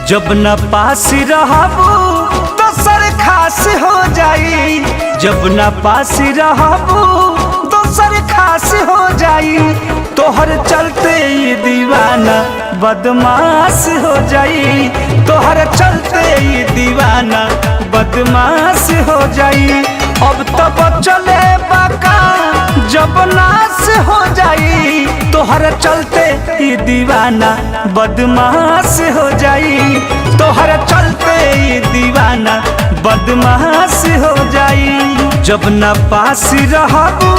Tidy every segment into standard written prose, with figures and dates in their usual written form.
जब न पास रहबू दोसर खास हो जाई। जब न पास रहबू दोसर खास हो जाई। तोहर चलते ये दीवाना बदमाश हो जाई। तोहर चलते ये दीवाना बदमाश हो जाई। अब तब चले बाका जब नाश हो जाई। तोहर चलते ये दीवाना बदमाश हो जाई। तोहर चलते ये दीवाना बदमाश हो जाई। जब न पास रहबू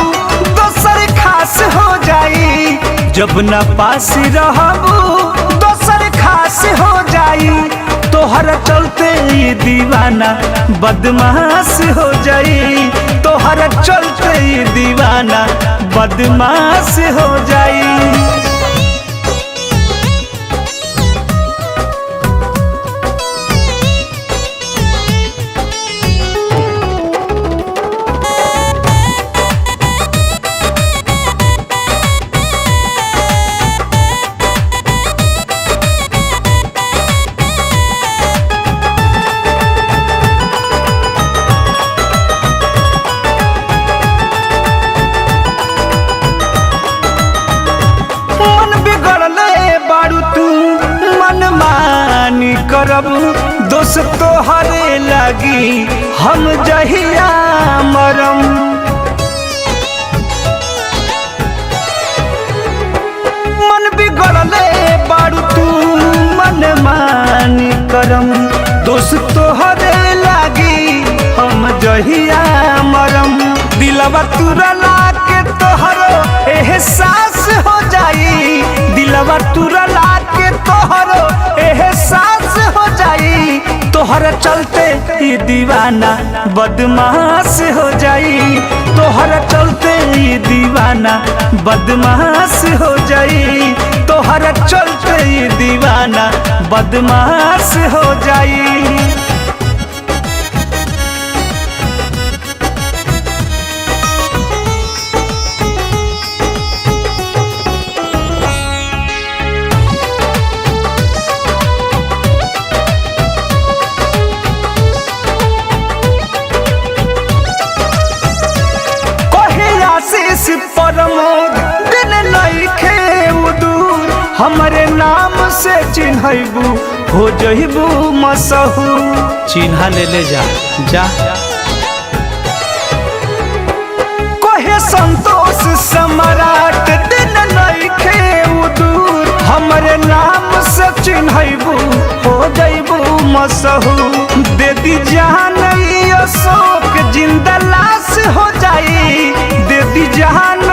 दोसर खास हो जाई। जब न पास रहबू दोसर खास हो जाई। तोहर चलते ये दीवाना बदमाश हो जाई। तोहर चलते ये दीवाना बदमाश हो जाई। मानी करब दोस्त तोहरे लगी हम जहिया मरम। मन बिगड़ले बारू तू मन मानी करम दोस्त तोहरे लगी हम जहिया मरम। दिलवा तुरला के तोहरो एहसास हो जाई। दिलवा तुरला के तोहरो एहसास हो जाई। तोहर चलते ये दीवाना बदमाश हो जाई। तोहर चलते ये दीवाना बदमाश हो जाई। तोहर चलते ये दीवाना बदमाश हो जाई। प्रमोद दिन नइखे दूर हमरे नाम से चिन्हबू हो जइबू मशहूर। चिन्हा ले जा जा कहे संतोष सम्राट दिन नइखे दूर हमरे नाम से चिन्हबू हो जइबू मशहूर। दे दी जान अशोक जिंदा लाश हो जाई। दे दी जान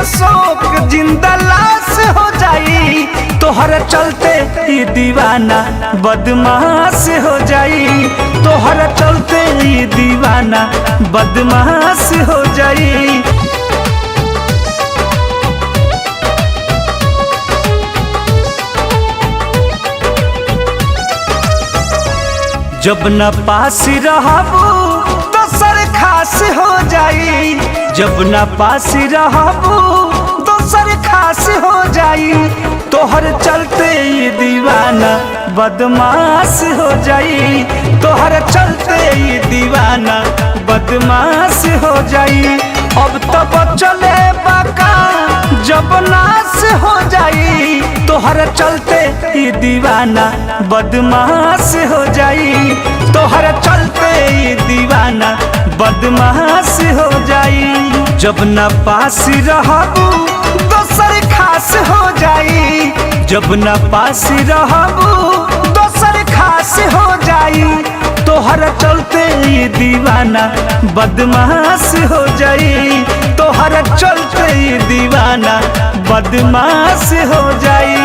अशोक जिंदा लाश हो जाई। तोहर चलते ये दीवाना बदमाश हो जाई। तोहर चलते ये दीवाना बदमाश हो जाई। जब न पास रहबू दोसर खास हो जाई। जब न पास रहबू दोसर खास हो जाई। तोहर चलते ये दीवाना बदमाश हो जाई। तोहर चलते ये दीवाना बदमाश हो जाई। अब तब चले बाका जब नाश हो जाई। तोहर चलते ये दीवाना बदमाश हो जाई। तोहर चलते ये दीवाना बदमाश हो जाई। जब न पास रहबू दोसर खास हो जाई। जब न पास रहबू दोसर खास हो जाई। तोहर चलते ये दीवाना बदमाश हो जाई। तोहर चलते ये दीवाना बदमाश हो जाई।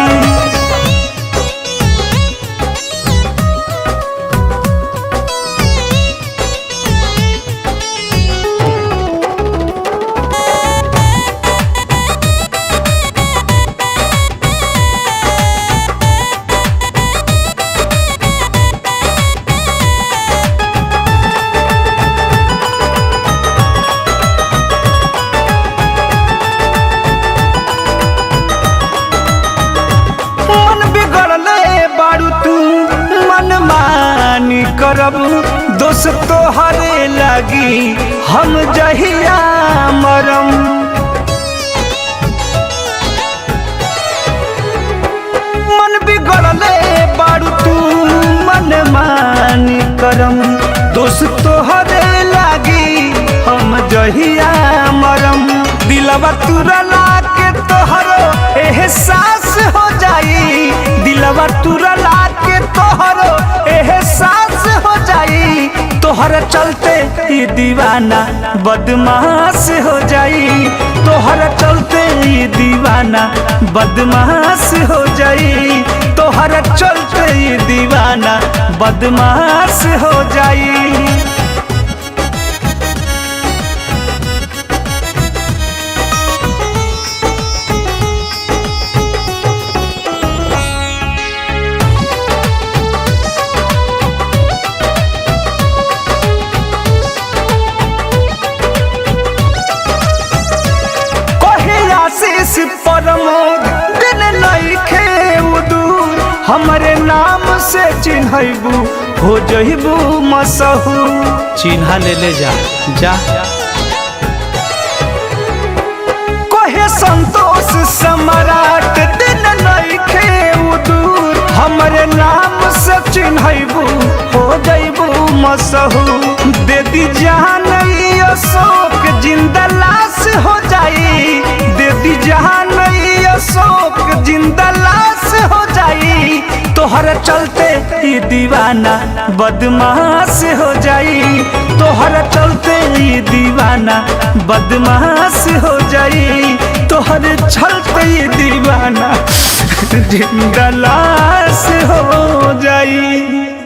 करब दोस्त तोहरे लागी हम जहिया मरम। मन बिगड़ले बारू तू मन मानी करम दोस्त तोहरे लागी हम जहिया मरम। दिलवा तुरला के तोहरो एहसास हो जाई, दिलवा तुरला के तोहरो एहसास हो जाई। तोहर चलते ही दीवाना बदमाश हो जाई, तोहर चलते ही दीवाना बदमाश हो जाई, तोहर चलते ही दीवाना बदमाश हो जाई। प्रमोद दिन नइखे दूर हमरे नाम से चिन्हबू हो जइबू मशहूर। चिन्हा ले जा जा कहे संतोष सम्राट दिन नइखे दूर हमरे नाम से चिन्हबू हो जइबू मशहूर। दे दी जान अशोक जिंदा लाश हो जाई, दे दी जान अशोक जिंदा लाश हो जाई। तोहर चलते ही दीवाना बदमाश हो जाई, तोहर चलते ही दीवाना बदमाश हो जाई, तोहर चलते ही दीवाना जिंदा लाश हो जाई।